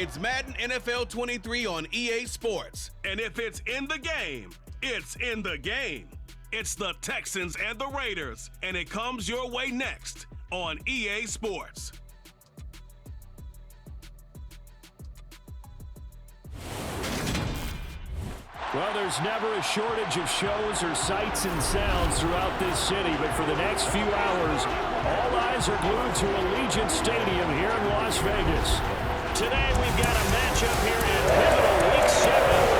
It's Madden NFL 23 on EA Sports. And if it's in the game, it's in the game. It's the Texans and the Raiders, and it comes your way next on EA Sports. Well, there's never a shortage of shows or sights and sounds throughout this city, but for the next few hours, all eyes are glued to Allegiant Stadium here in Las Vegas. Today, we've got a matchup here in pivotal Week 7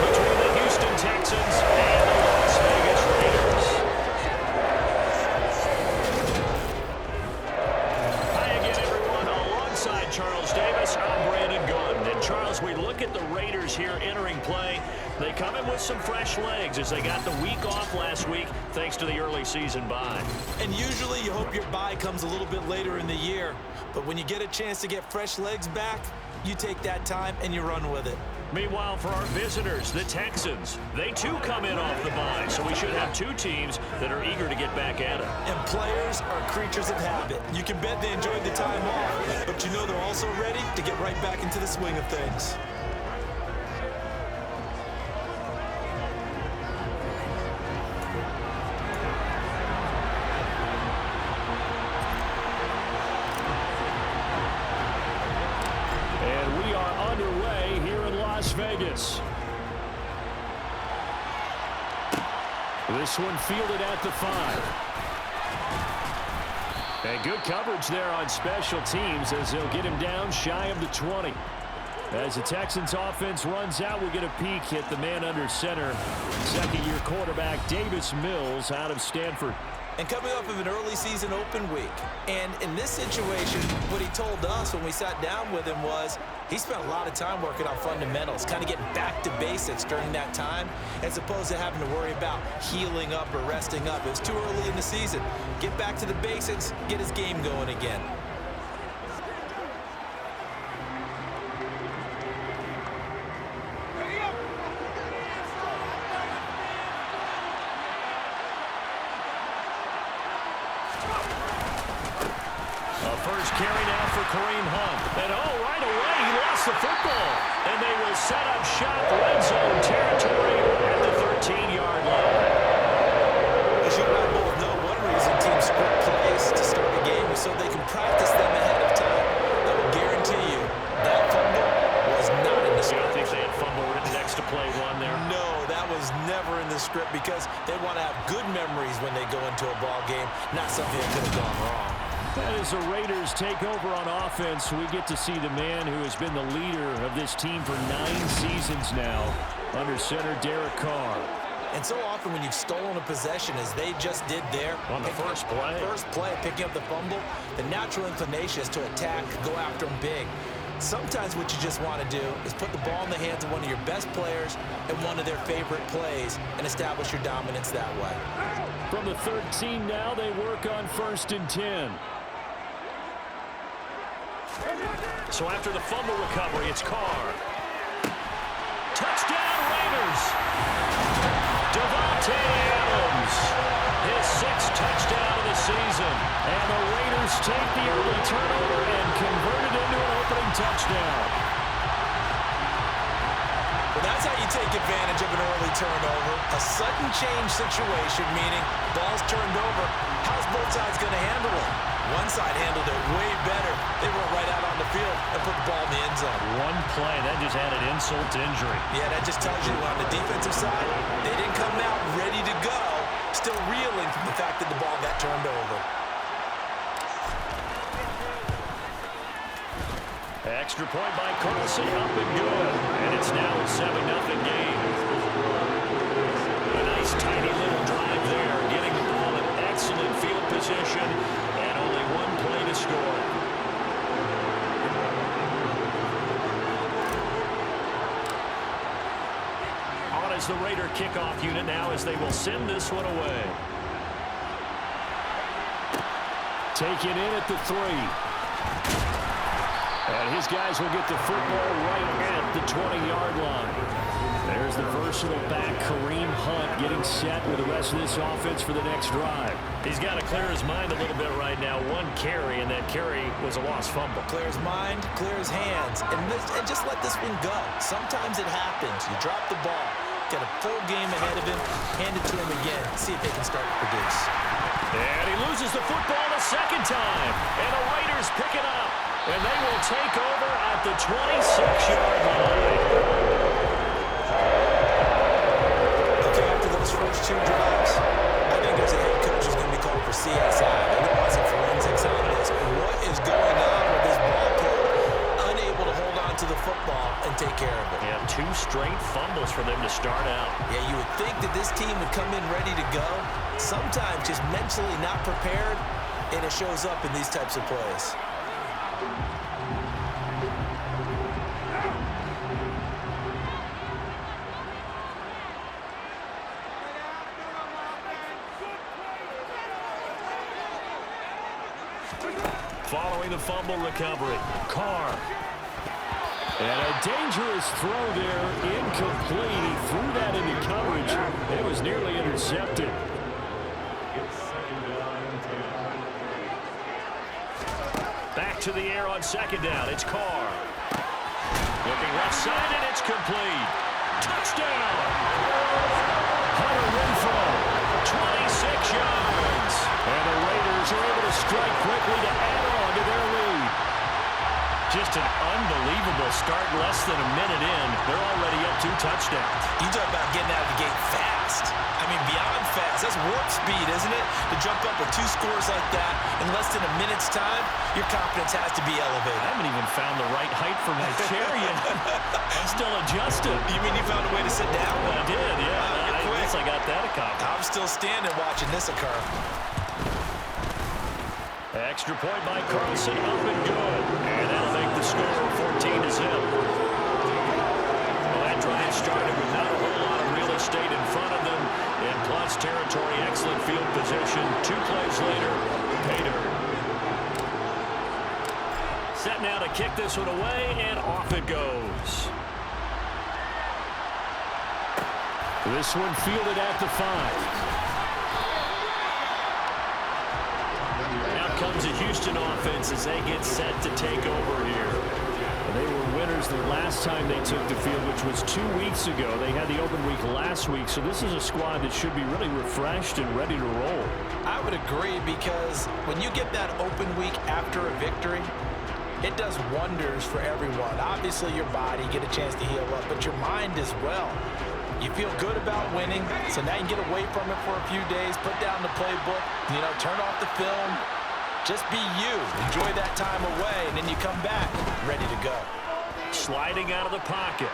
between the Houston Texans and the Las Vegas Raiders. Hi again, everyone. Alongside Charles Davis, I'm Brandon Gunn. And Charles, we look at the Raiders here entering play. They come in with some fresh legs as they got the week off last week thanks to the early season bye. And usually you hope your bye comes a little bit later in the year. But when you get a chance to get fresh legs back, you take that time and you run with it. Meanwhile, for our visitors, the Texans, they too come in off the bye, so we should have two teams that are eager to get back at it. And players are creatures of habit. You can bet they enjoyed the time off, but you know they're also ready to get right back into the swing of things. Vegas. This one fielded at the 5. And good coverage there on special teams as they'll get him down shy of the 20. As the Texans offense runs out, we get a peek at the man under center. Second-year quarterback Davis Mills out of Stanford. And coming off of an early season open week. And in this situation, what he told us when we sat down with him was he spent a lot of time working on fundamentals, kind of getting back to basics during that time, as opposed to having to worry about healing up or resting up. It was too early in the season. Get back to the basics, get his game going again. The football, and they will set up shop red zone territory at the 13-yard line. As you and I both know, one reason teams script plays to start a game is so they can practice them ahead of time. I will guarantee you that fumble was not in the script. You don't think they had fumble written next to play one there? No, that was never in the script because they want to have good memories when they go into a ball game, not something that could have gone wrong. And as the Raiders take over on offense, we get to see the man who has been the leader of this team for 9 seasons now, under center Derek Carr. And so often when you've stolen a possession, as they just did there, on the first play, picking up the fumble, the natural inclination is to attack, go after them big. Sometimes what you just want to do is put the ball in the hands of one of your best players and one of their favorite plays and establish your dominance that way. From the 13 now, they work on 1st and 10. So after the fumble recovery, it's Carr. Touchdown, Raiders! Devontae Adams, his 6th touchdown of the season. And the Raiders take the early turnover and convert it into an opening touchdown. Well, that's how you take advantage of an early turnover. A sudden change situation, meaning ball's turned over. How's both sides going to handle it? One side handled it way better. They went right out on the field and put the ball in the end zone. One play, that just added insult to injury. Yeah, that just tells you on the defensive side, they didn't come out ready to go, still reeling from the fact that the ball got turned over. Extra point by Carlson, up and good. And it's now a 7-0 game. A nice tiny little drive there, getting the ball in excellent field position, and only one play to score. On as the Raider kickoff unit now as they will send this one away. Taken in at the 3. And his guys will get the football right at the 20-yard line. There's the versatile back, Kareem Hunt, getting set with the rest of this offense for the next drive. He's got to clear his mind a little bit right now. One carry, and that carry was a lost fumble. Clear his mind, clear his hands, and just let this one go. Sometimes it happens. You drop the ball, get a full game ahead of him, hand it to him again, see if they can start to produce. And he loses the football a second time, and the Raiders pick it up, and they will take over at the 26-yard line. Okay, after those first two drives, I think as a head coach is going to be called for CSI. They're going to want some forensics on this. What is going on with this ball club? Unable to hold on to the football and take care of it. Yeah, 2 straight fumbles for them to start out. Yeah, you would think that this team would come in ready to go. Sometimes just mentally not prepared, and it shows up in these types of plays. Following the fumble recovery, Carr. And a dangerous throw there, incomplete. He threw that into coverage, and it was nearly intercepted. Back to the air on second down, it's Carr. Looking left side, and it's complete. Touchdown! Hunter Renfrow, 26 yards. And the Raiders are able to strike quickly to add on to their lead. Just an unbelievable start. Less than a minute in, they're already up 2 touchdowns. You talk about getting out of the gate fast. I mean, beyond fast. That's warp speed, isn't it? To jump up with 2 scores like that in less than a minute's time, your confidence has to be elevated. I haven't even found the right height for my chair yet. I'm still adjusting. You mean you found a way to sit down? I did, yeah. I guess I got that accomplished. I'm still standing watching this occur. Extra point by Carlson, up and good. And that'll make the score 14-0. Well, that drive started with not a whole lot of real estate in front of them. In plus territory, excellent field position. 2 plays later, pay dirt. Set now to kick this one away, and off it goes. This one fielded at the 5. Comes a Houston offense as they get set to take over here. They were winners the last time they took the field, which was 2 weeks ago. They had the open week last week, so this is a squad that should be really refreshed and ready to roll. I would agree, because when you get that open week after a victory, it does wonders for everyone. Obviously, your body, get a chance to heal up, but your mind as well. You feel good about winning, so now you can get away from it for a few days, put down the playbook, turn off the film. Just be you. Enjoy that time away, and then you come back ready to go. Sliding out of the pocket.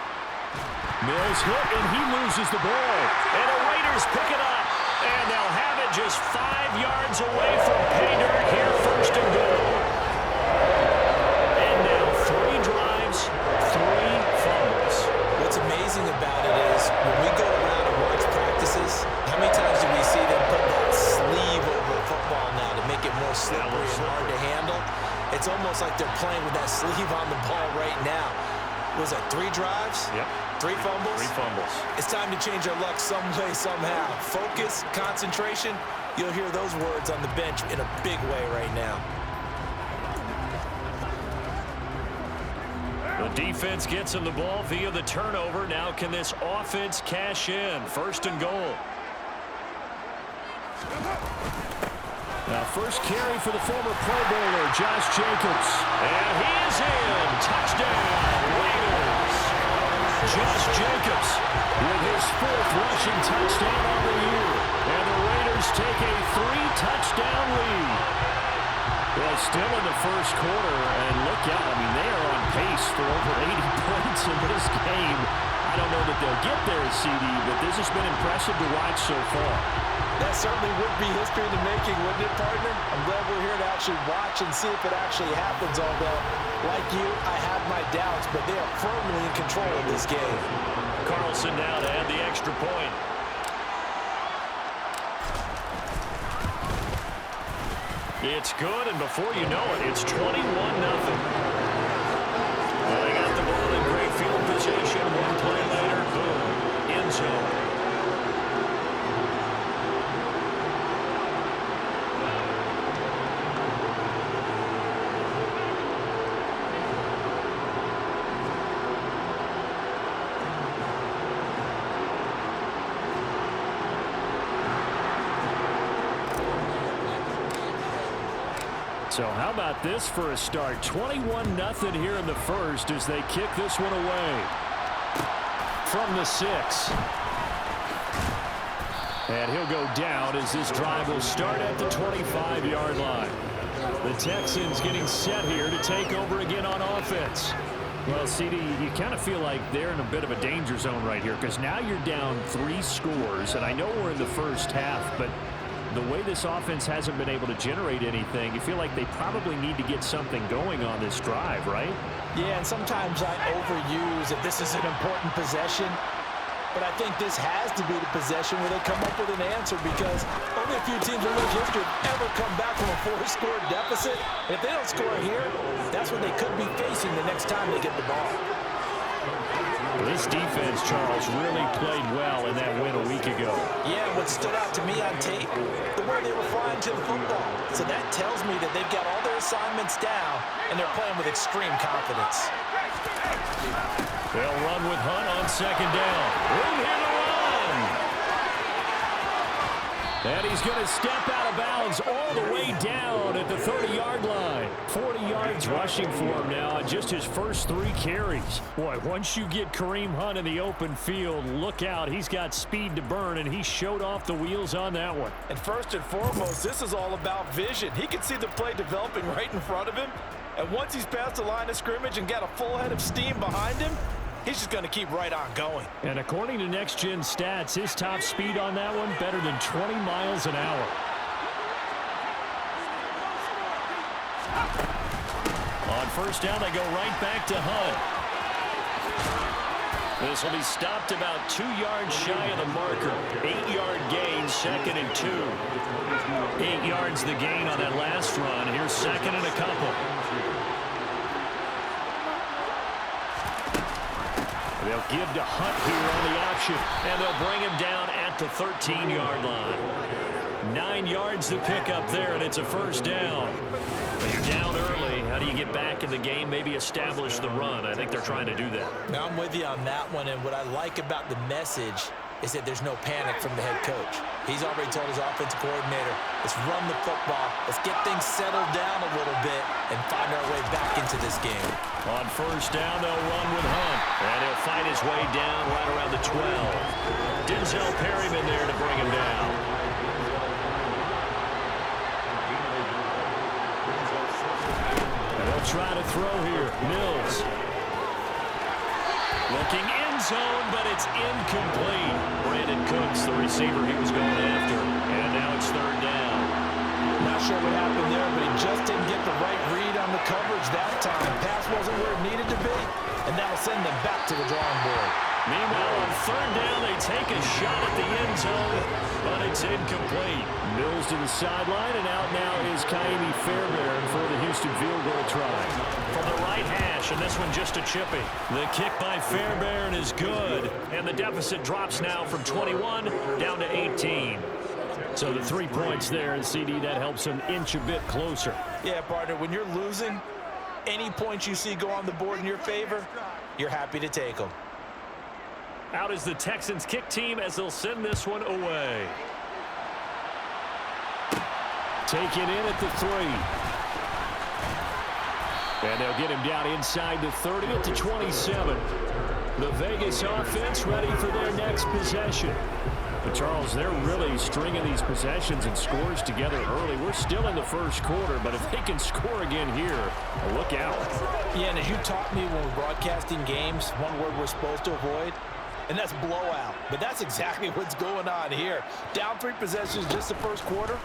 Mills hit, and he loses the ball. And the Raiders pick it up. And they'll have it just 5 yards away from pay dirt here, first and goal. And now 3 drives, 3 fumbles. What's amazing about it is when we go around and watch practices, how many times do we see them put that sleeve over football now to make it more slippery and hard to handle? It's almost like they're playing with that sleeve on the ball right now. Was that 3 drives? Yep. 3 fumbles? 3 fumbles. It's time to change our luck some way, somehow. Focus, concentration. You'll hear those words on the bench in a big way right now. The defense gets him the ball via the turnover. Now can this offense cash in? First and goal. Now first carry for the former Pro Bowler, Josh Jacobs. And he is in. Touchdown, Raiders. Josh Jacobs with his 4th rushing touchdown on the year. And the Raiders take a 3-touchdown lead. Well, still in the first quarter, and look out. I mean, they are on pace for over 80 points in this game. I don't know that they'll get there, CD, but this has been impressive to watch so far. That certainly would be history in the making, wouldn't it, partner? I'm glad we're here to actually watch and see if it actually happens, although, like you, I have my doubts, but they are firmly in control of this game. Carlson now to add the extra point. It's good, and before you know it, it's 21-0. Well, they got the ball in great field position. 1 play later, boom. zone. So how about this for a start? 21-0 here in the first as they kick this one away. From the 6. And he'll go down as this drive will start at the 25-yard line. The Texans getting set here to take over again on offense. Well, CD, you kind of feel like they're in a bit of a danger zone right here because now you're down 3 scores, and I know we're in the first half, but the way this offense hasn't been able to generate anything, you feel like they probably need to get something going on this drive, right? Yeah, and sometimes I overuse that this is an important possession, but I think this has to be the possession where they come up with an answer because only a few teams in league history have ever come back from a 4-score deficit. And if they don't score here, that's what they could be facing the next time they get the ball. This defense, Charles, really played well in that win a week ago. Yeah, what stood out to me on tape, the way they were flying to the football. So that tells me that they've got all their assignments down, and they're playing with extreme confidence. They'll run with Hunt on second down. Room here to run. And he's going to step out of bounds all the way down at the 30-yard line. 40 yards rushing for him now on just his first 3 carries. Boy, once you get Kareem Hunt in the open field, look out. He's got speed to burn, and he showed off the wheels on that one. And first and foremost, this is all about vision. He can see the play developing right in front of him. And once he's past the line of scrimmage and got a full head of steam behind him, he's just going to keep right on going. And according to Next Gen Stats, his top speed on that one better than 20 miles an hour. On first down, they go right back to Hunt. This will be stopped about 2 yards shy of the marker. 8-yard gain, 2nd and 2. 8 yards the gain on that last run. Here's 2nd and a couple. They'll give to Hunt here on the option, and they'll bring him down at the 13-yard line. 9 yards to pick up there, and it's a first down. But you're down early. How do you get back in the game, maybe establish the run? I think they're trying to do that. Now, I'm with you on that one, and what I like about the message is that there's no panic from the head coach. He's already told his offensive coordinator, let's run the football, let's get things settled down a little bit and find our way back into this game. On first down, they'll run with Hunt, and he'll fight his way down right around the 12. Denzel Perryman there to bring him down. And they'll try to throw here. Mills. Looking end zone, but it's incomplete. Brandon Cooks, the receiver he was going after. And now it's 3rd down. Not sure what happened there, but he just didn't get the right read on the coverage that time. Pass wasn't where it needed to be, and that'll send them back to the drawing board. Meanwhile, on 3rd down, they take a shot at the end zone, but it's incomplete. Mills to the sideline, and out now is Kaimi Fairbairn for the Houston field goal try. From the right hash, and this one just a chippy. The kick by Fairbairn is good, and the deficit drops now from 21 down to 18. So the 3 points there, and CD, that helps them inch a bit closer. Yeah, partner, when you're losing, any points you see go on the board in your favor, you're happy to take them. Out is the Texans kick team as they'll send this one away. Taken in at the 3. And they'll get him down inside the 30 at the 27. The Vegas offense ready for their next possession. But Charles, they're really stringing these possessions and scores together early. We're still in the first quarter, but if they can score again here, look out. Yeah, and as you taught me when we're broadcasting games, one word we're supposed to avoid, and that's blowout. But that's exactly what's going on here. Down 3 possessions just the first quarter.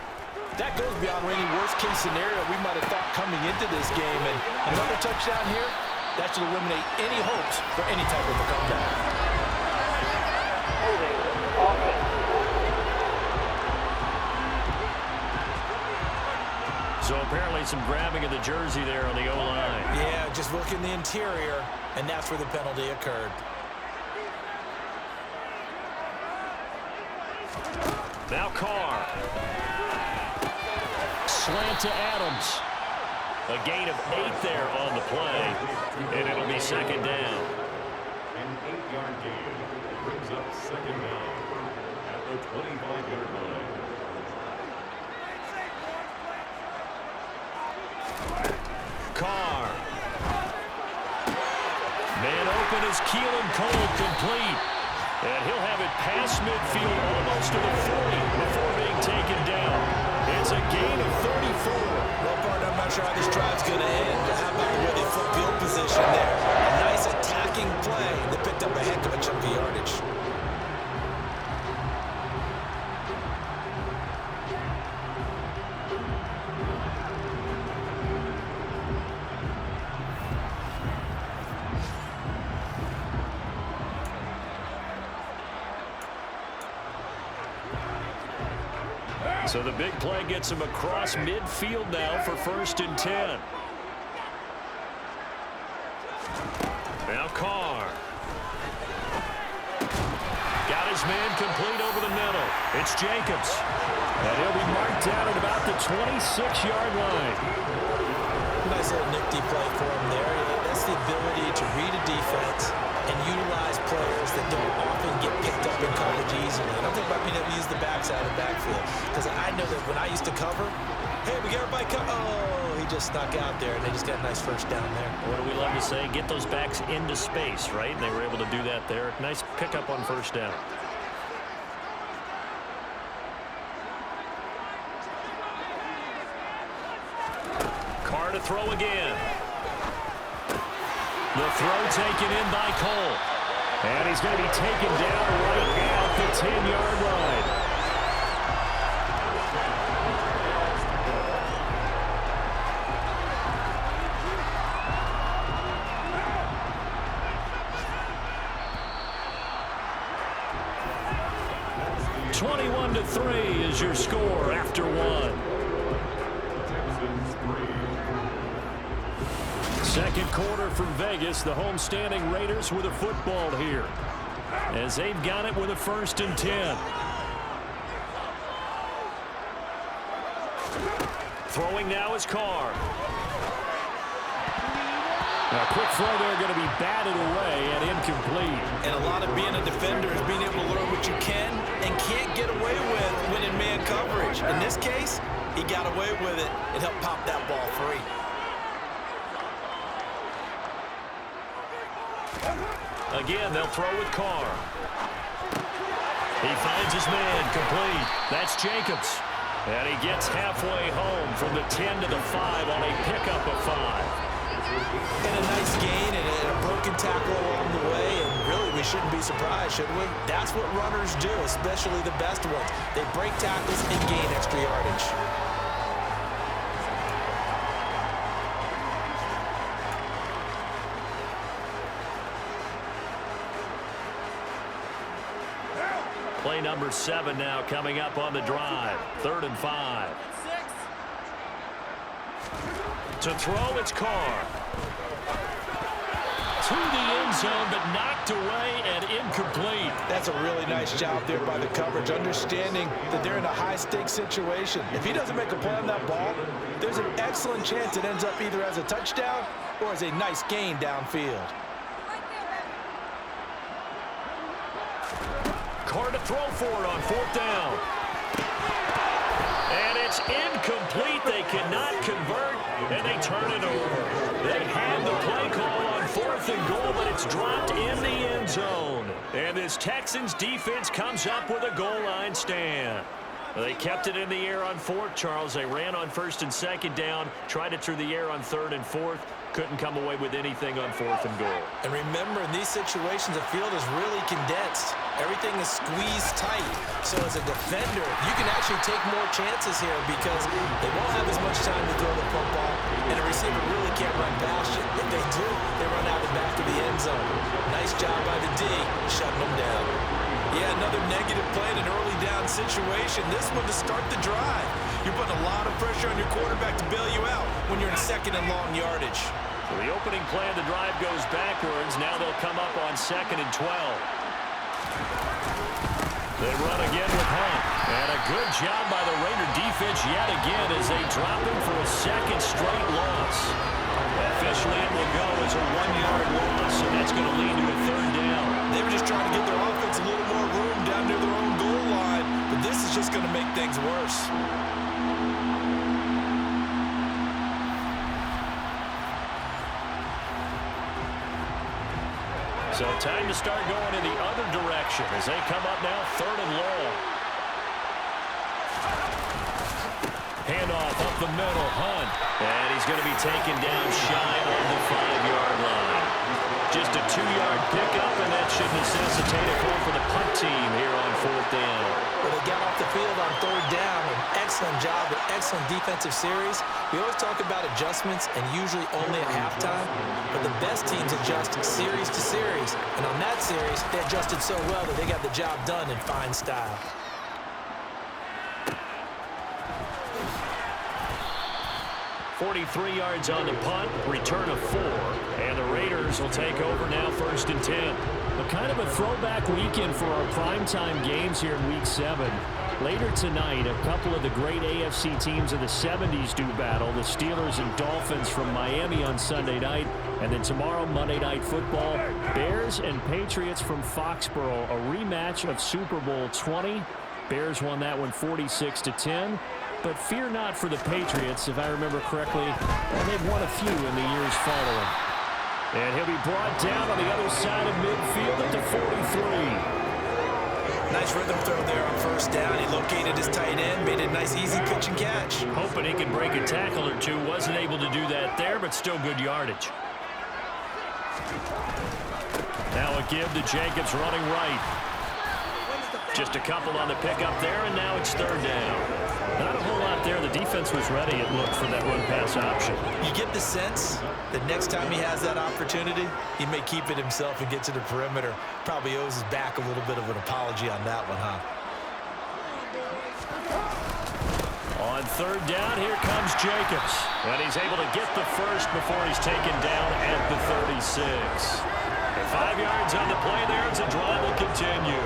That goes beyond any worst-case scenario we might have thought coming into this game. And another touchdown here, that should eliminate any hopes for any type of a comeback. So apparently some grabbing of the jersey there on the O-line. Yeah, just look in the interior, and that's where the penalty occurred. Now Carr. Slant to Adams. A gain of 8 there on the play, and it'll be second down. An 8-yard gain brings up second down at the 25-yard line. Carr. Man open is Keelan Cole, complete. And he'll have it past midfield almost to the 40 before being taken down. It's a gain of 34. Well, partner, I'm not sure how this drive's going to end, but how about the way they flip field position there? A nice attacking play that picked up a heck of a chunk of yardage. So the big play gets him across midfield now for 1st and 10. Now Carr. Got his man complete over the middle. It's Jacobs. And he'll be marked down at about the 26-yard line. Nice little nifty play for him there. That's the ability to read a defense and utilize players that don't often get picked up in coverage easily. I don't think about being able to use the backside of the backfield, because I know that when I used to cover, hey, we got everybody cover. Oh, he just snuck out there, and they just got a nice first down there. What do we love to say? Get those backs into space, right? And they were able to do that there. Nice pickup on first down. Carr to throw again. The throw taken in by Cole. And he's going to be taken down right at the 10-yard line. (21-3) is your score after one. Second quarter from Vegas. The homestanding Raiders with a football here, as they've got it with a 1st and 10. Throwing now is Carr. A quick throw there, going to be batted away and incomplete. And a lot of being a defender is being able to learn what you can and can't get away with when in man coverage. In this case, he got away with it and helped pop that ball free. Again, they'll throw with Carr. He finds his man complete. That's Jacobs. And he gets halfway home from the 10 to the 5 on a pickup of 5. And a nice gain and a broken tackle along the way. And really, we shouldn't be surprised, should we? That's what runners do, especially the best ones. They break tackles and gain extra yardage. Play number 7 now coming up on the drive. 3rd and 5. To throw, it's Carr. To the end zone, but knocked away and incomplete. That's a really nice job there by the coverage, understanding that they're in a high-stakes situation. If he doesn't make a play on that ball, there's an excellent chance it ends up either as a touchdown or as a nice gain downfield. Carr to throw for it on 4th down. And it's incomplete. They cannot convert, and they turn it over. They had the play call on 4th and goal, but it's dropped in the end zone. And this Texans defense comes up with a goal line stand. They kept it in the air on 4th, Charles. They ran on 1st and 2nd down, tried it through the air on 3rd and 4th. Couldn't come away with anything on 4th and goal. And remember, in these situations, the field is really condensed. Everything is squeezed tight. So as a defender, you can actually take more chances here because they won't have as much time to throw the football, and the receiver really can't run past you. If they do, they run out the back of the end zone. Nice job by the D, shutting them down. Yeah, another negative play in an early down situation. This one to start the drive. You're putting a lot of pressure on your quarterback to bail you out when you're in 2nd and long yardage. So the opening play of the drive goes backwards. Now they'll come up on 2nd and 12. They run again with Hunt, And a good job by the Raider defense yet again as they drop him for a second straight loss. Officially, it will go as a 1-yard loss, and that's going to lead to a third down. They were just trying to give their offense a little more room down near their own goal line, but this is just going to make things worse. So time to start going in the other direction as they come up now 3rd and long. Handoff up the middle, Hunt. And he's going to be taken down shy of the 5-yard line. Just a 2-yard pickup, and that should necessitate a call for the punt team here on 4th down. Well, they got off the field on 3rd down. An excellent job, an excellent defensive series. We always talk about adjustments and usually only at halftime, but the best teams adjust series to series. And on that series, they adjusted so well that they got the job done in fine style. .43 yards on the punt, return of 4, and the Raiders will take over now 1st and 10. But kind of a throwback weekend for our primetime games here in Week 7. Later tonight, a couple of the great AFC teams of the 70s do battle, the Steelers and Dolphins from Miami on Sunday night, and then tomorrow, Monday Night Football, Bears and Patriots from Foxborough, a rematch of Super Bowl 20. Bears won that one 46-10. But fear not for the Patriots, if I remember correctly. They've won a few in the years following. And he'll be brought down on the other side of midfield at the 43. Nice rhythm throw there on 1st down. He located his tight end, made a nice easy pitch and catch. Hoping he can break a tackle or two. Wasn't able to do that there, but still good yardage. Now a give to Jacobs running right. Just a couple on the pickup there, and now it's 3rd down. Not a whole lot there. The defense was ready, it looked, for that run-pass option. You get the sense that next time he has that opportunity, he may keep it himself and get to the perimeter. Probably owes his back a little bit of an apology on that one, huh? On 3rd down, here comes Jacobs. And he's able to get the first before he's taken down at the 36. And 5 yards on the play there as the drive will continue.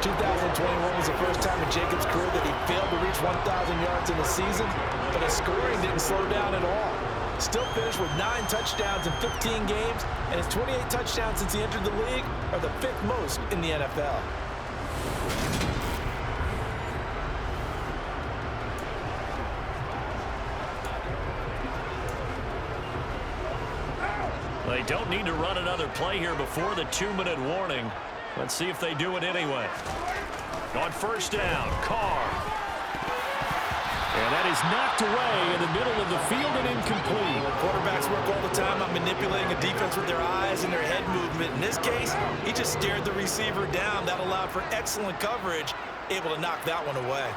2021 was the first time in Jacobs' career that he failed to reach 1,000 yards in a season, but his scoring didn't slow down at all. Still finished with 9 touchdowns in 15 games, and his 28 touchdowns since he entered the league are the 5th most in the NFL. They don't need to run another play here before the 2-minute warning. Let's see if they do it anyway. On 1st down, Carr. And that is knocked away in the middle of the field and incomplete. Quarterbacks work all the time on manipulating a defense with their eyes and their head movement. In this case, he just stared the receiver down. That allowed for excellent coverage, able to knock that one away.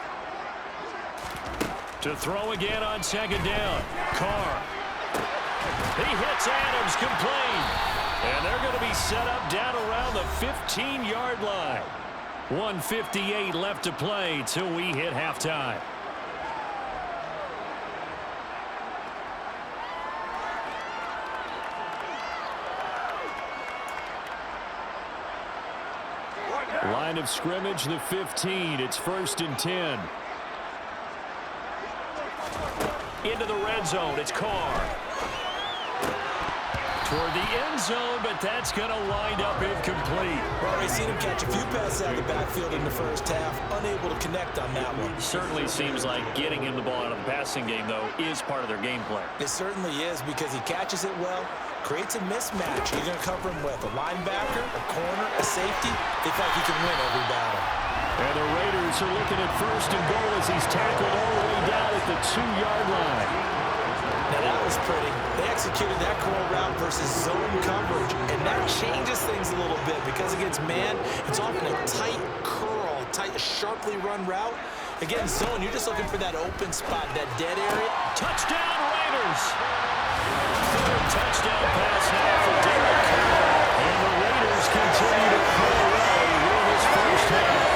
To throw again on 2nd down, Carr. He hits Adams, complete. And they're going to be set up down around the 15-yard line. 1:58 left to play till we hit halftime. Line of scrimmage, the 15. It's 1st and 10. Into the red zone, it's Carr. Toward the end zone, but that's going to wind up incomplete. We've already seen him catch a few passes out of the backfield in the first half, unable to connect on that one. Certainly seems like getting him the ball out of the passing game, though, is part of their game plan. It certainly is, because he catches it well, creates a mismatch. You're going to cover him with a linebacker, a corner, a safety. They feel like he can win every battle. And the Raiders are looking at 1st and goal as he's tackled all the way down at the 2-yard line. Now that was pretty. They executed that curl route versus zone coverage, and that changes things a little bit because against man, it's often a tight curl, sharply run route. Again, zone, you're just looking for that open spot, that dead area. Touchdown, Raiders! 3rd touchdown pass now for Derek Carr. And the Raiders continue to play well in this first half.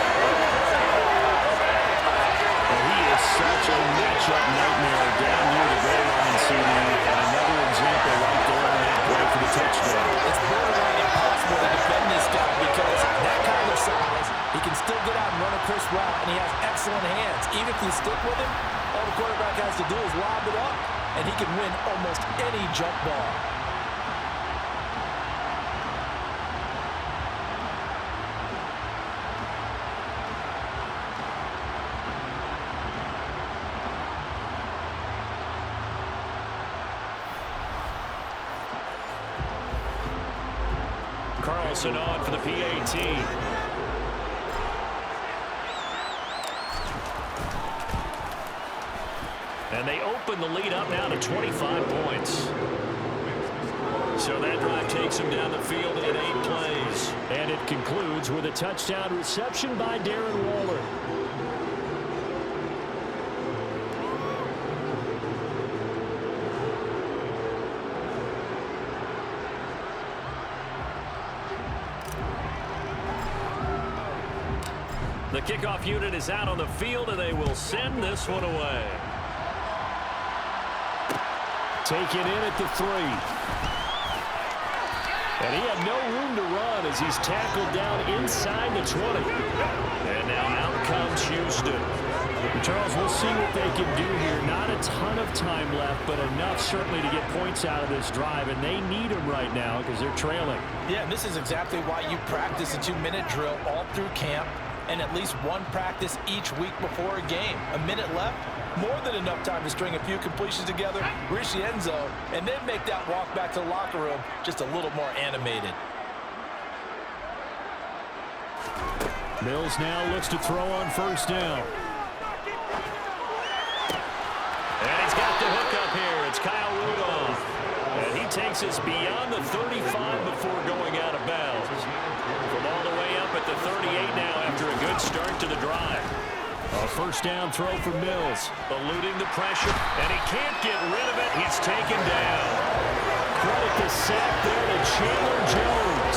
And he is such a matchup nightmare down near the goal line, CD. And another example right there on that play for the touchdown. It's borderline impossible to defend this guy because that kind of size, he can still get out and run a crisp route, and he has excellent even if you stick with him, all the quarterback has to do is lob it up, and he can win almost any jump ball. Carlson on for the PAT. And they open the lead up now to 25 points. So that drive takes him down the field in 8 plays. And it concludes with a touchdown reception by Darren Waller. The kickoff unit is out on the field, and they will send this one away. Taken in at the 3. And he had no room to run as he's tackled down inside the 20. And now out comes Houston. Charles, we'll see what they can do here. Not a ton of time left, but enough certainly to get points out of this drive. And they need them right now because they're trailing. Yeah, and this is exactly why you practice a 2-minute drill all through camp, and at least one practice each week before a game. A minute left, more than enough time to string a few completions together, reach the end zone, and then make that walk back to the locker room just a little more animated. Mills now looks to throw on first down. And he's got the hook up here. It's Kyle Rudolph. And he takes us beyond the 35 before going out of bounds. From all the way up at the 38 now after a good start to the drive. A first down throw for Mills, eluding the pressure, and he can't get rid of it. He's taken down. Credit the sack there to Chandler Jones.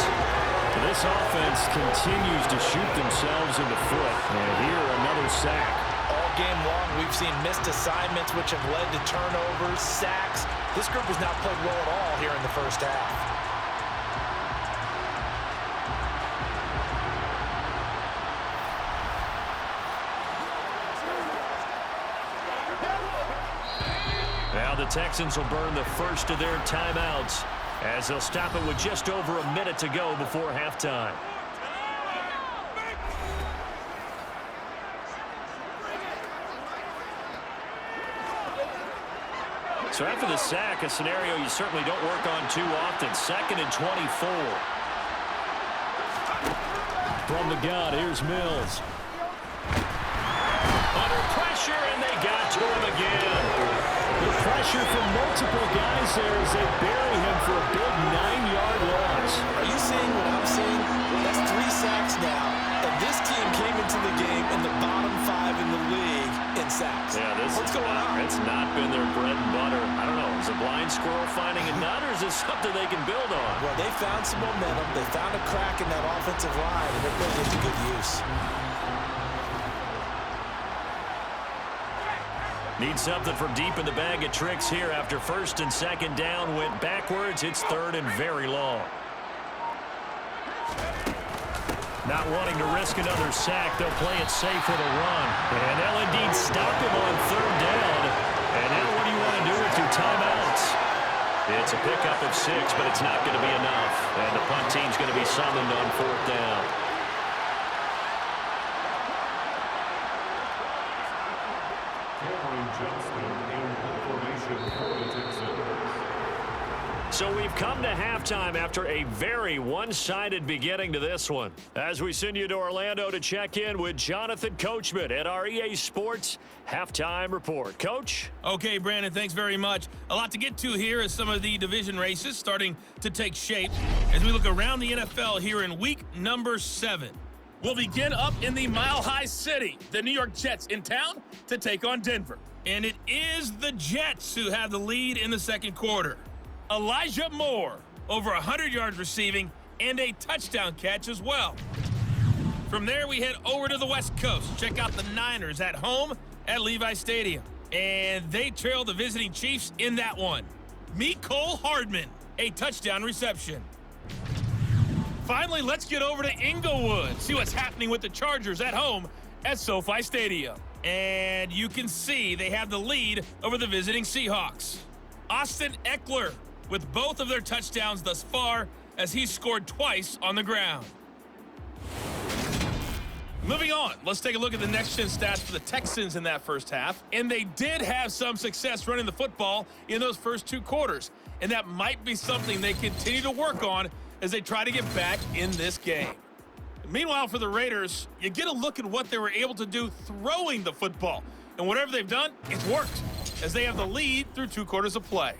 This offense continues to shoot themselves in the foot. And here, another sack. All game long, we've seen missed assignments, which have led to turnovers, sacks. This group has not played well at all here in the first half. Now the Texans will burn the first of their timeouts as they'll stop it with just over a minute to go before halftime. So after the sack, a scenario you certainly don't work on too often. 2nd and 24. From the gun, here's Mills. Under pressure, and they got to him again. The pressure from multiple guys there as they bury him for a big 9-yard loss. Are you seeing what I'm seeing? That's 3 sacks now, and this team came into the game in the bottom 5 in the league in sacks. Yeah, what's going on? It's not been their bread and butter. I don't know. Is a blind squirrel finding a nut, or is this something they can build on? Well, they found some momentum. They found a crack in that offensive line, and they're putting it to good use. Need something from deep in the bag of tricks here after 1st and 2nd down went backwards. It's 3rd and very long. Not wanting to risk another sack, they'll play it safe with a run. And they'll indeed stop him on 3rd down. And now what do you want to do with your timeouts? It's a pickup of 6, but it's not going to be enough. And the punt team's going to be summoned on 4th down. So we've come to halftime after a very one-sided beginning to this one. As we send you to Orlando to check in with Jonathan Coachman at our EA Sports Halftime Report. Coach? Okay, Brandon, thanks very much. A lot to get to here as some of the division races starting to take shape as we look around the NFL here in week number 7. We'll begin up in the Mile High City. The New York Jets in town to take on Denver. And it is the Jets who have the lead in the second quarter. Elijah Moore, over 100 yards receiving and a touchdown catch as well. From there, we head over to the West Coast. Check out the Niners at home at Levi Stadium. And they trail the visiting Chiefs in that one. Mecole Hardman, a touchdown reception. Finally, let's get over to Inglewood. See what's happening with the Chargers at home at SoFi Stadium. And you can see they have the lead over the visiting Seahawks. Austin Eckler with both of their touchdowns thus far as he scored twice on the ground. Moving on, let's take a look at the next-gen stats for the Texans in that first half. And they did have some success running the football in those first 2 quarters. And that might be something they continue to work on as they try to get back in this game. Meanwhile, for the Raiders, you get a look at what they were able to do throwing the football. And whatever they've done, it's worked, as they have the lead through 2 quarters of play.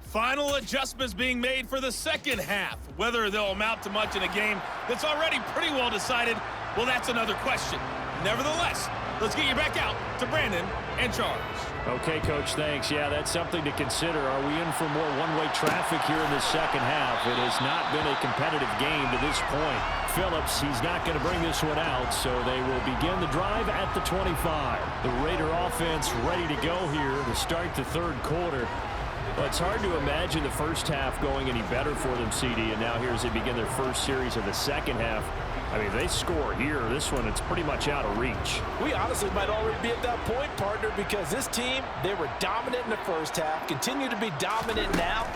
Final adjustments being made for the second half. Whether they'll amount to much in a game that's already pretty well decided, well, that's another question. Nevertheless, let's get you back out to Brandon and Charles. Okay, Coach, thanks. Yeah, that's something to consider. Are we in for more one-way traffic here in the second half? It has not been a competitive game to this point. Phillips, he's not going to bring this one out, so they will begin the drive at the 25. The Raider offense ready to go here to start the third quarter. Well, it's hard to imagine the first half going any better for them, CD, and now here as they begin their first series of the second half. I mean, they score here. This one, it's pretty much out of reach. We honestly might already be at that point, partner, because this team, they were dominant in the first half, continue to be dominant now,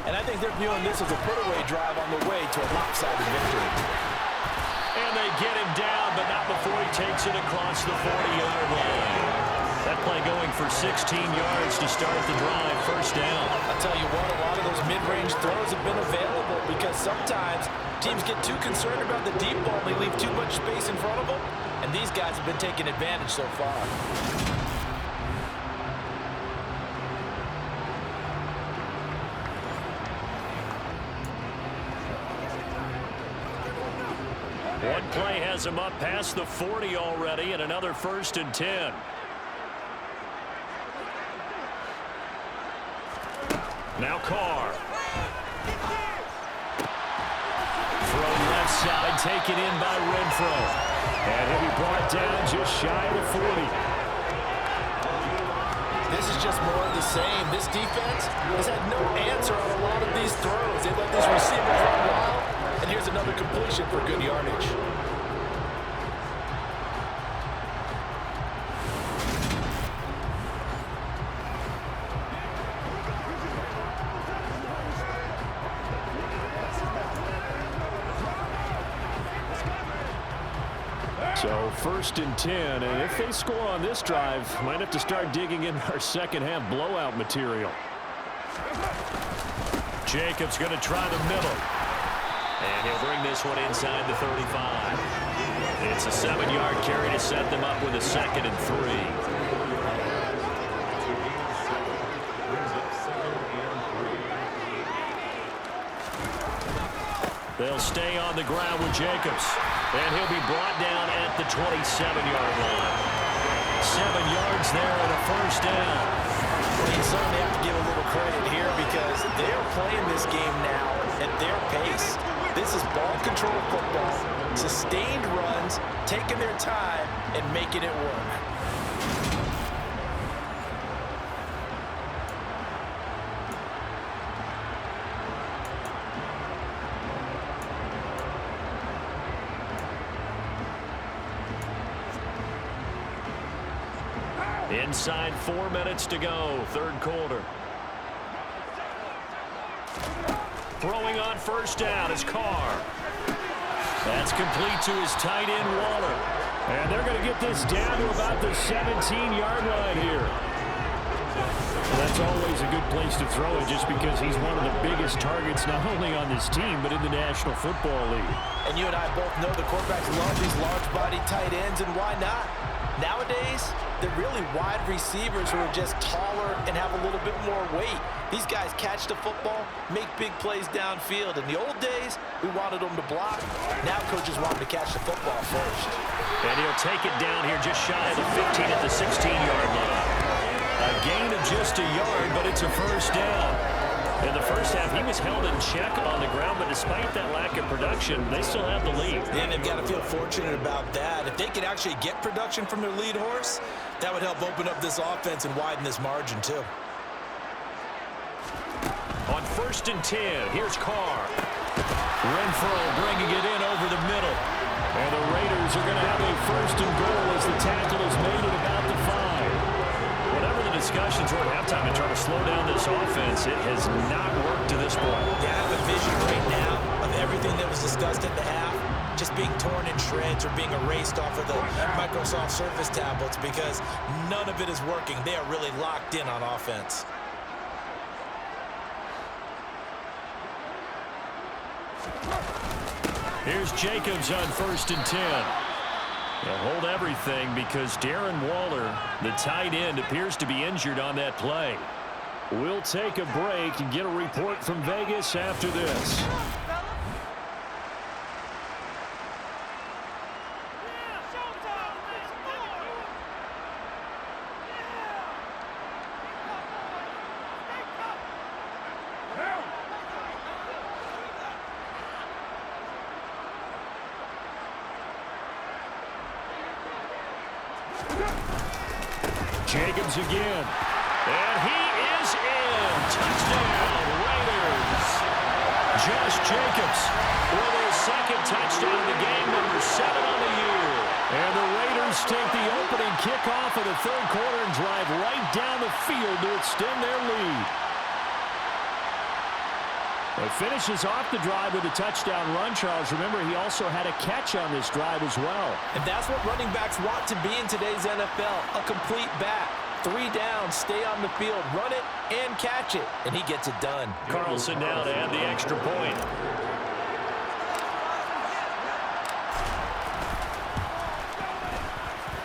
and I think they're viewing this as a put-away drive on the way to a lopsided victory. And they get him down, but not before he takes it across the 40-yard line. That play going for 16 yards to start the drive, first down. I'll tell you what, a lot of those mid-range throws have been available because sometimes teams get too concerned about the deep ball and they leave too much space in front of them, and these guys have been taking advantage so far. One play has him up past the 40 already, and another 1st and 10. Now Carr. Throw left side, taken in by Renfro. And he'll be brought down just shy of the 40. This is just more of the same. This defense has had no answer on a lot of these throws. They let these receivers run wild, and here's another completion for good yardage. So 1st and 10, and if they score on this drive, might have to start digging in our second half blowout material. Jacobs going to try the middle. And he'll bring this one inside the 35. It's a 7-yard carry to set them up with a 2nd and 3. They'll stay on the ground with Jacobs. And he'll be brought down at the 27-yard line. 7 yards there and a first down. Well, you certainly have to give a little credit here because they're playing this game now at their pace. This is ball control football, sustained runs, taking their time, and making it work. Inside 4 minutes to go, third quarter. Throwing on first down is Carr. That's complete to his tight end, Waller. And they're going to get this down to about the 17-yard line here. Well, that's always a good place to throw it just because he's one of the biggest targets not only on this team but in the National Football League. And you and I both know the quarterbacks love these large-body tight ends, and why not? Nowadays, they're really wide receivers who are just taller and have a little bit more weight. These guys catch the football, make big plays downfield. In the old days, we wanted them to block. Now coaches want them to catch the football first. And he'll take it down here just shy of the 15 at the 16-yard line. A gain of just a yard, but it's a first down. In the first half, he was held in check on the ground, but despite that lack of production, they still have the lead. And they've got to feel fortunate about that. If they could actually get production from their lead horse, that would help open up this offense and widen this margin, too. On 1st and 10, here's Carr. Renfro bringing it in over the middle. And And the Raiders are going to have a first and goal as the tackle is made at about the 5. Whatever the discussions were at halftime to try to slow down this offense, it has not worked to this point. Yeah, I have a vision right now of everything that was discussed at the half just being torn in shreds or being erased off of the Microsoft Surface tablets because none of it is working. They are really locked in on offense. Here's Jacobs on 1st and 10. They'll hold everything because Darren Waller, the tight end, appears to be injured on that play. We'll take a break and get a report from Vegas after this. Jacobs again. And he is in. Touchdown, Raiders. Josh Jacobs with his second touchdown of the game, number 7 on the year. And the Raiders take the opening kickoff of the third quarter and drive right down the field to extend their lead. It finishes off the drive with a touchdown run, Charles. Remember, he also had a catch on this drive as well. And that's what running backs want to be in today's NFL, a complete back. 3 down, stay on the field, run it, and catch it. And he gets it done. Carlson now to add the extra point.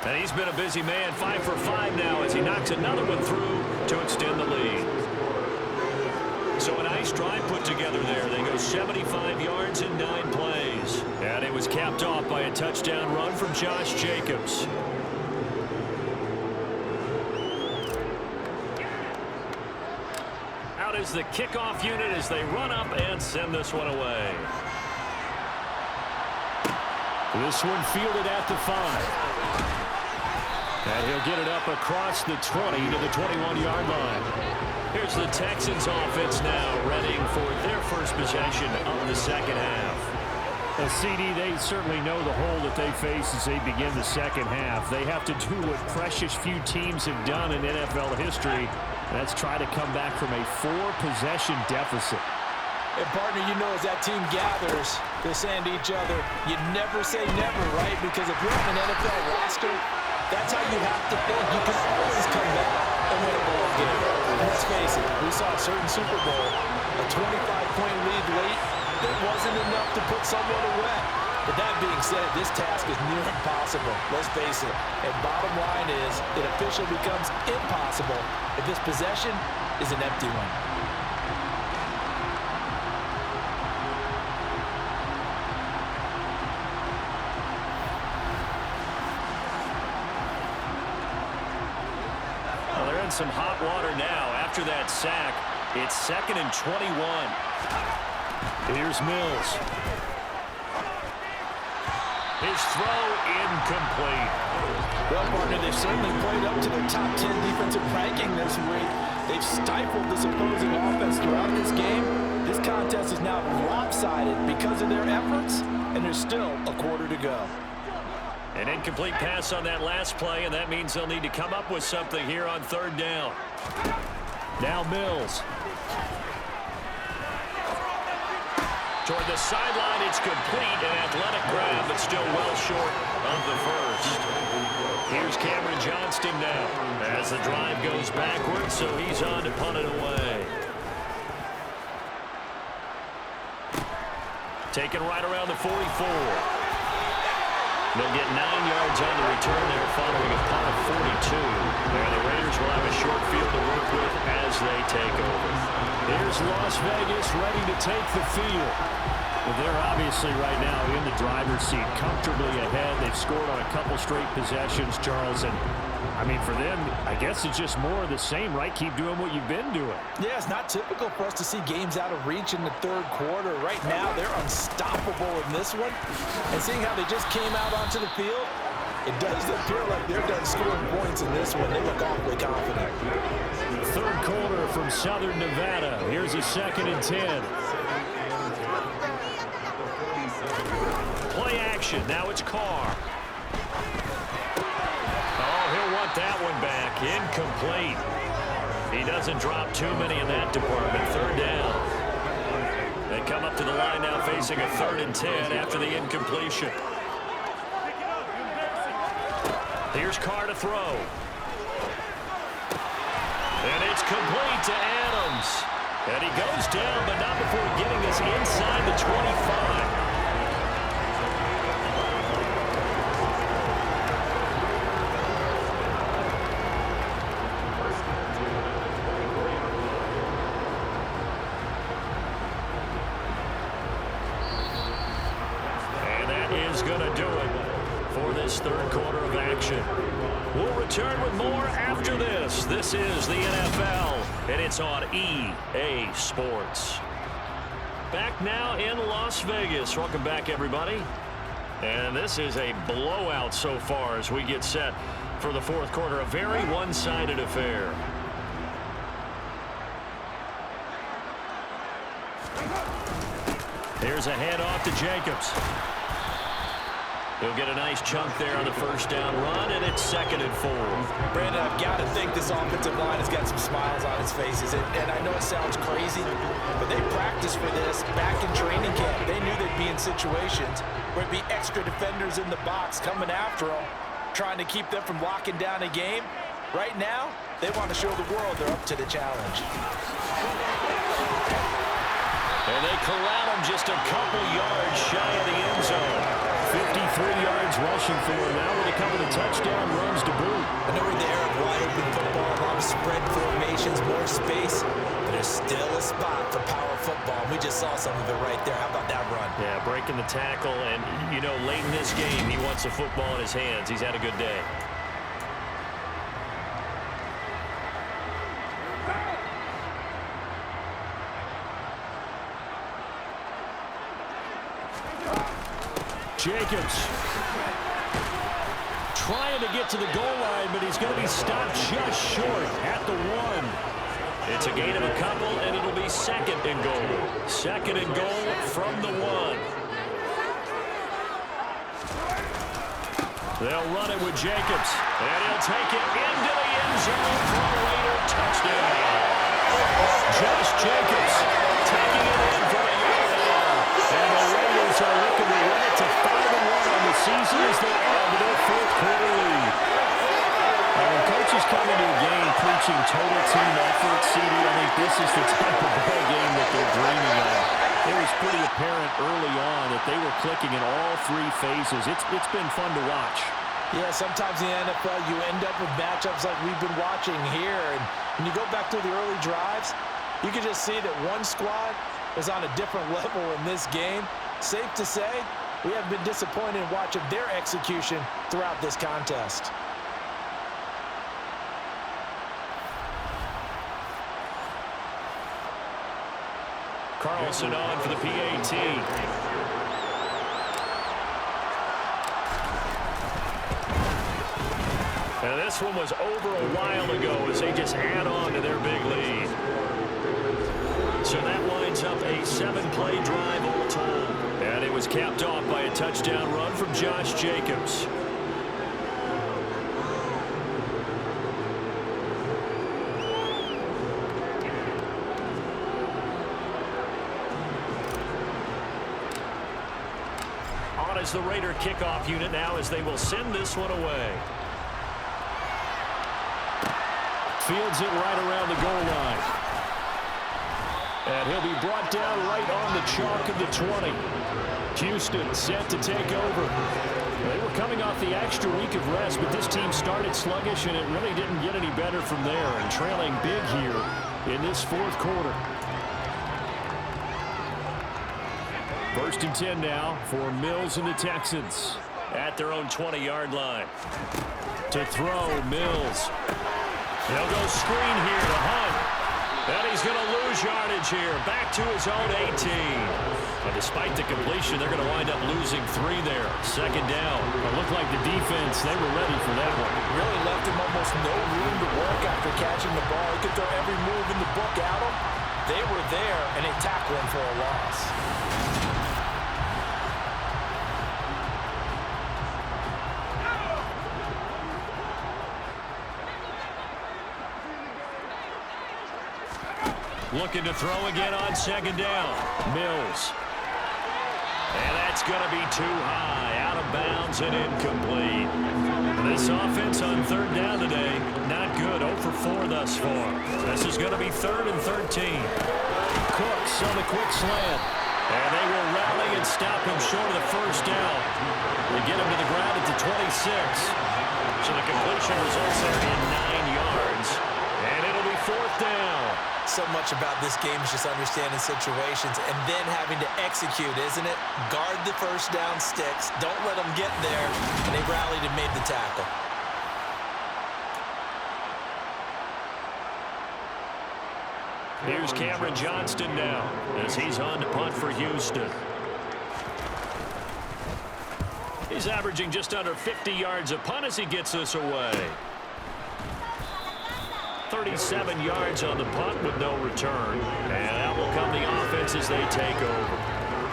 And he's been a busy man, 5 for 5 now as he knocks another one through to extend the lead. So a nice drive put together there. They go 75 yards in 9 plays. And it was capped off by a touchdown run from Josh Jacobs. Out is the kickoff unit as they run up and send this one away. This one fielded at the 5. And he'll get it up across the 20 to the 21-yard line. Here's the Texans offense now ready for their first possession of the second half. A CD, they certainly know the hole that they face as they begin the second half. They have to do what precious few teams have done in NFL history. That's try to come back from a 4-possession deficit. And partner, you know, as that team gathers, they're saying to each other, you never say never, right? Because if you're on an NFL roster, that's how you have to think. You can always come back and win a ball game. And let's face it, we saw a certain Super Bowl, a 25-point lead late, that wasn't enough to put someone away. But that being said, this task is near impossible. Let's face it. And bottom line is, it officially becomes impossible if this possession is an empty one. Some hot water now after that sack. It's 2nd and 21. Here's Mills. His throw incomplete. Well, partner, they've certainly played up to their top 10 defensive ranking this week. They've stifled this opposing offense throughout this game. This contest is now lopsided because of their efforts, and there's still a quarter to go. An incomplete pass on that last play, and that means they'll need to come up with something here on 3rd down. Now Mills. Toward the sideline, it's complete. An athletic grab, but still well short of the first. Here's Cameron Johnston now as the drive goes backwards, so he's on to punt it away. Taken right around the 44. They'll get 9 yards on the return there following a punt of 42. And the Raiders will have a short field to work with as they take over. Here's Las Vegas ready to take the field. Well, they're obviously right now in the driver's seat, comfortably ahead. They've scored on a couple straight possessions, Charles. And, I mean, for them, I guess it's just more of the same, right? Keep doing what you've been doing. Yeah, it's not typical for us to see games out of reach in the 3rd quarter. Right now, they're unstoppable in this one. And seeing how they just came out onto the field, it does appear like they're done scoring points in this one. They look awfully confident. 3rd quarter from Southern Nevada. Here's a 2nd and 10. Play action. action. Now it's Carr. Oh, he'll want that one back. Incomplete. He doesn't drop too many in that department. Third down. They come up to the line now facing a 3rd and 10 after the incompletion. Here's Carr to throw. And it's complete to Adams. And he goes down, but not before getting us inside the 25. Going to do it for this 3rd quarter of action. We'll return with more after this. This is the NFL, and it's on EA Sports. Back now in Las Vegas. Welcome back, everybody. And this is a blowout so far as we get set for the 4th quarter. A very one-sided affair. Here's a handoff to Jacobs. He'll get a nice chunk there on the 1st down run, and it's 2nd and 4. Brandon, I've got to think this offensive line has got some smiles on its faces. And I know it sounds crazy, but they practiced for this back in training camp. They knew they'd be in situations where it'd be extra defenders in the box coming after them, trying to keep them from locking down a game. Right now, they want to show the world they're up to the challenge. And they corral him just a couple yards shy of the end zone. 53 yards rushing for him now with a couple of touchdown runs to boot. I know we're there of wide open football, a lot of spread formations, more space, but there's still a spot for power football. We just saw some of it right there. How about that run? Yeah, breaking the tackle, and, you know, late in this game, he wants the football in his hands. He's had a good day. Jacobs trying to get to the goal line, but he's going to be stopped just short at the 1. It's a gain of a couple, and it'll be 2nd and goal. 2nd and goal from the 1. They'll run it with Jacobs, and he'll take it into the end zone for a later touchdown. Josh Jacobs taking it in for a yard. And the Raiders are looking to win it to 5-1 on the season as they end their 4th quarter lead. When coaches come into a game preaching total team effort, CD, I think this is the type of ball game that they're dreaming of. It was pretty apparent early on that they were clicking in all 3 phases. It's been fun to watch. Yeah, sometimes in the NFL you end up with matchups like we've been watching here. And when you go back to the early drives, you can just see that one squad is on a different level in this game. Safe to say, we have been disappointed in watching their execution throughout this contest. Carlson on for the PAT. And this one was over a while ago as they just add on to their big lead. So that lines up a 7-play drive all time. And it was capped off by a touchdown run from Josh Jacobs. On is the Raider kickoff unit now as they will send this one away. Fields it right around the goal line. And he'll be brought down right on the chalk of the 20. Houston set to take over. They were coming off the extra week of rest, but this team started sluggish, and it really didn't get any better from there, and trailing big here in this 4th quarter. 1st and 10 now for Mills and the Texans. At their own 20-yard line. To throw, Mills. They'll go screen here to Hunt. And he's going to lose yardage here. Back to his own 18. And despite the completion, they're going to wind up losing 3 there. 2nd down. It looked like the defense, they were ready for that one. Really left him almost no room to work after catching the ball. He could throw every move in the book at him. They were there, and they tackled him for a loss. Looking to throw again on second down. Mills. And that's going to be too high. Out of bounds and incomplete. This offense on third down today, not good. 0 for 4 thus far. This is going to be 3rd and 13. Cooks on the quick slant. And they will rally and stop him short of the first down. They get him to the ground at the 26. So the completion results there in 9 yards. And it'll be 4th down. So much about this game is just understanding situations and then having to execute, isn't it? Guard the first down sticks. Don't let them get there. And they rallied and made the tackle. Here's Cameron Johnston now as he's on to punt for Houston. He's averaging just under 50 yards a punt as he gets this away. 37 yards on the punt with no return. And out will come the offense as they take over.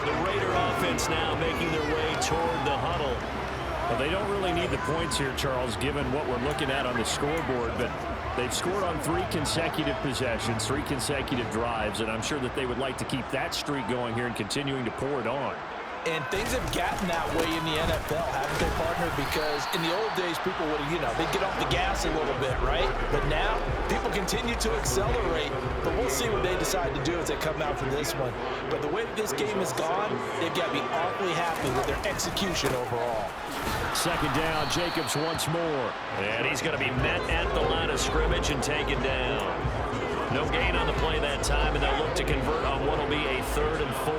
The Raider offense now making their way toward the huddle. Well, they don't really need the points here, Charles, given what we're looking at on the scoreboard, but they've scored on 3 consecutive possessions, 3 consecutive drives, and I'm sure that they would like to keep that streak going here and continuing to pour it on. And things have gotten that way in the NFL, haven't they, partner? Because in the old days, people would, they'd get off the gas a little bit, right? But now, people continue to accelerate. But we'll see what they decide to do as they come out for this one. But the way that this game has gone, they've got to be awfully happy with their execution overall. Second down, Jacobs once more. And he's going to be met at the line of scrimmage and taken down. No gain on the play that time, and they'll look to convert on what will be a 3rd and 4.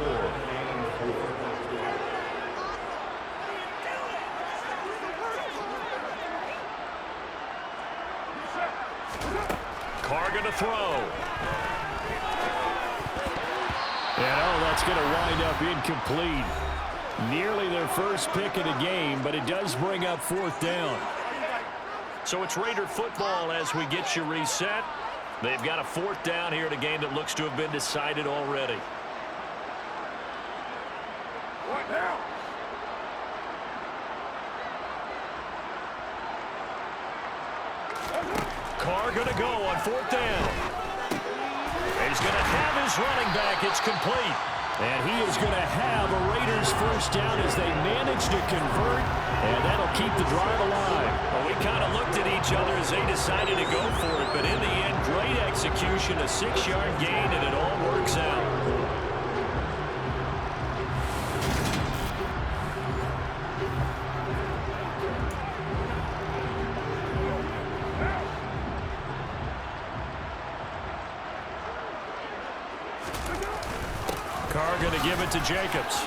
Carr going to throw. And that's going to wind up incomplete. Nearly their first pick of the game, but it does bring up 4th down. So it's Raider football as we get you reset. They've got a 4th down here in a game that looks to have been decided already. What now? Carr going to go on 4th down. He's going to have his running back. It's complete. And he is going to have a Raiders first down as they manage to convert, and that'll keep the drive alive. Well, we kind of looked at each other as they decided to go for it, but in the end, great execution, a 6-yard gain, and it all works out. Carr going to give it to Jacobs.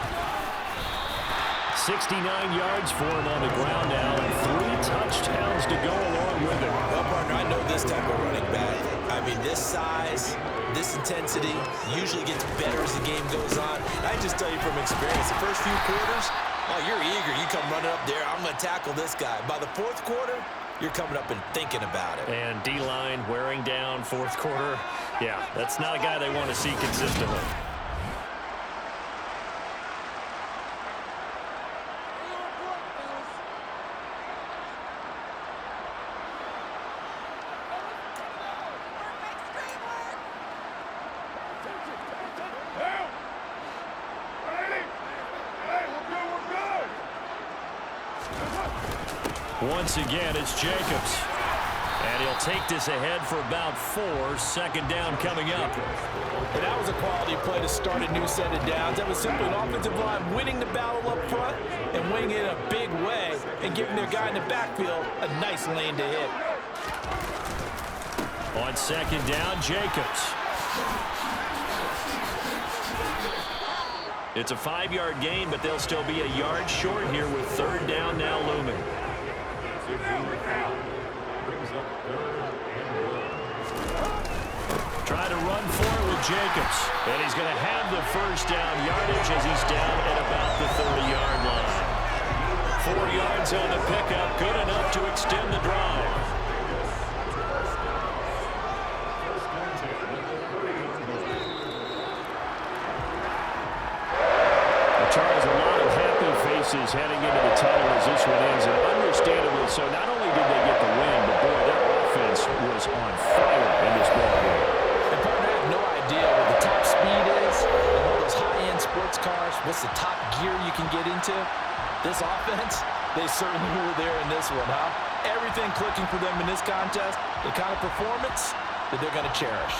69 yards for him on the ground now, and 3 touchdowns to go along with it. Well, partner, I know this type of running back. I mean, this size, this intensity usually gets better as the game goes on. I just tell you from experience, the first few quarters, oh, you're eager. You come running up there, I'm going to tackle this guy. By the 4th quarter, you're coming up and thinking about it. And D-line wearing down 4th quarter. Yeah, that's not a guy they want to see consistently. Once again, it's Jacobs. And he'll take this ahead for about 4. 2nd down coming up. And that was a quality play to start a new set of downs. That was simply an offensive line winning the battle up front and winning it in a big way and giving their guy in the backfield a nice lane to hit. On 2nd down, Jacobs. It's a 5-yard gain, but they'll still be a yard short here with 3rd down now looming. Try to run for it with Jacobs. And he's going to have the first down yardage as he's down at about the 30-yard line. 4 yards on the pickup, good enough to extend the drive. Charles, a lot of happy faces heading into the tunnel as this one ends, and understandably so. Not only did they get the win, but boy, their offense was on fire in this ball game. And partner, I have no idea what's the top gear you can get into? This offense, they certainly were there in this one, huh? Everything clicking for them in this contest, the kind of performance that they're going to cherish.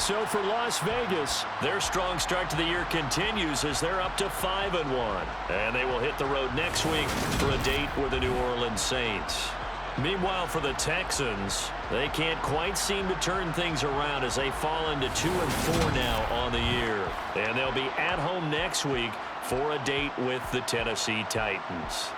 So for Las Vegas, their strong start to the year continues as they're up to 5-1. And they will hit the road next week for a date with the New Orleans Saints. Meanwhile, for the Texans, they can't quite seem to turn things around as they fall into 2-4 now on the year. And they'll be at home next week for a date with the Tennessee Titans.